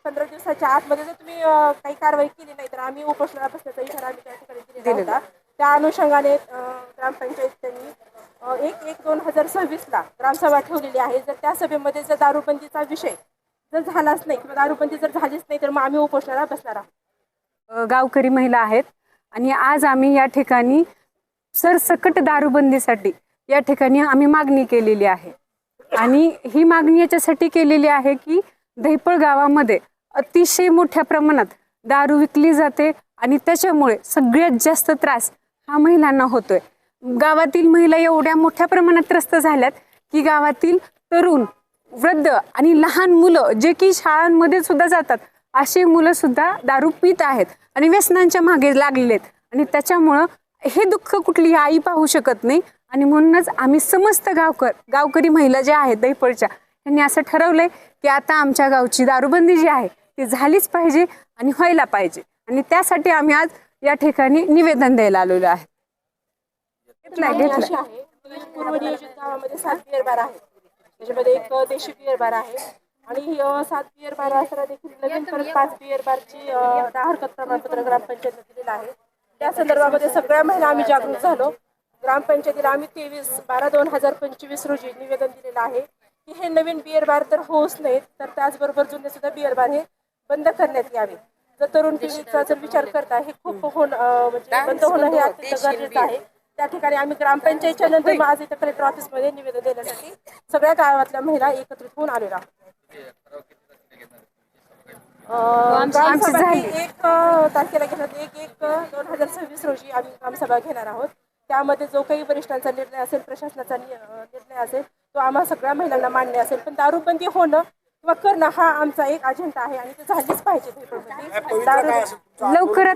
15 दिवसाच्या आतमध्ये जर तुम्ही काही कारवाई केली नाही तर आम्ही उपोषणाला बसण्याचा इशारा आम्ही त्या ठिकाणी दिलेला होता. त्या अनुषंगाने ग्रामपंचायत त्यांनी 1/1/2026ला ग्रामसभा ठेवलेली आहे. जर त्या सभेमध्ये जर दारूबंदीचा विषय जर झालाच नाही किंवा दारूबंदी जर झालीच नाही तर मग आम्ही उपोषणाला बसणार आहोत. गावकरी महिला आहेत आणि आज आम्ही या ठिकाणी सरसकट दारूबंदीसाठी या ठिकाणी आम्ही मागणी केलेली आहे. आणि ही मागणी याच्यासाठी केलेली आहे की दहिपळ गावामध्ये अतिशय मोठ्या प्रमाणात दारू विकली जाते आणि त्याच्यामुळे सगळ्यात जास्त त्रास हा महिलांना होतोय. गावातील महिला एवढ्या मोठ्या प्रमाणात त्रस्त झाल्यात की गावातील तरुण, वृद्ध आणि लहान मुलं जे की शाळांमध्ये सुद्धा जातात अशी मुलं सुद्धा दारू पित आहेत आणि व्यसनांच्या मागे लागलेले आहेत. आणि त्याच्यामुळं हे दुःख कुठलीही आई पाहू शकत नाही. आणि म्हणूनच आम्ही समस्त गावकरी महिला ज्या आहेत दहिपळच्या त्यांनी असं ठरवलंय की आता आमच्या गावची दारूबंदी जी आहे ती झालीच पाहिजे आणि व्हायला पाहिजे. आणि त्यासाठी आम्ही आज या ठिकाणी निवेदन द्यायला आलेलो आहे. पूर्व नियोजित गावामध्ये 7 बिअर बार आहेत. त्याच्यामध्ये एक देशी बिअर बार आहे आणि 7 बिअर बार असताना देखील नवीन परत 5 बिअर बारची हरकत प्रमाणपत्र ग्रामपंचायतीने दिलेलं आहे. त्या संदर्भामध्ये सगळ्या महिला आम्ही जागृत झालो. ग्रामपंचायतीला आम्ही 23/12/2025 रोजी निवेदन दिलेलं आहे की हे नवीन बिअर बार तर होऊच नाहीत तर त्याचबरोबर जुने सुद्धा बिअर बार हे बंद करण्यात यावे. जर तरुण पिढीचा जर विचार करता हे खूप म्हणजे बंद होणं हे अत्यंत गरजेचं आहे. त्या ठिकाणी आम्ही ग्रामपंचायतच्या नंतर आज इथं कलेक्टर ऑफिसमध्ये निवेदन देण्यासाठी सगळ्या गावातल्या महिला एकत्रित होऊन आलेल्या आहोत. 1 तारखेला घेण्यात 1/1/2026 रोजी आम्ही ग्रामसभा घेणार आहोत. त्यामध्ये जो काही वरिष्ठांचा निर्णय असेल, प्रशासनाचा निर्णय असेल तो आम्हा सगळ्या महिलांना मान्य असेल. पण दारूबंदी होणं किंवा करणं हा आमचा एक अजेंडा आहे आणि ते झालीच पाहिजे. लवकरात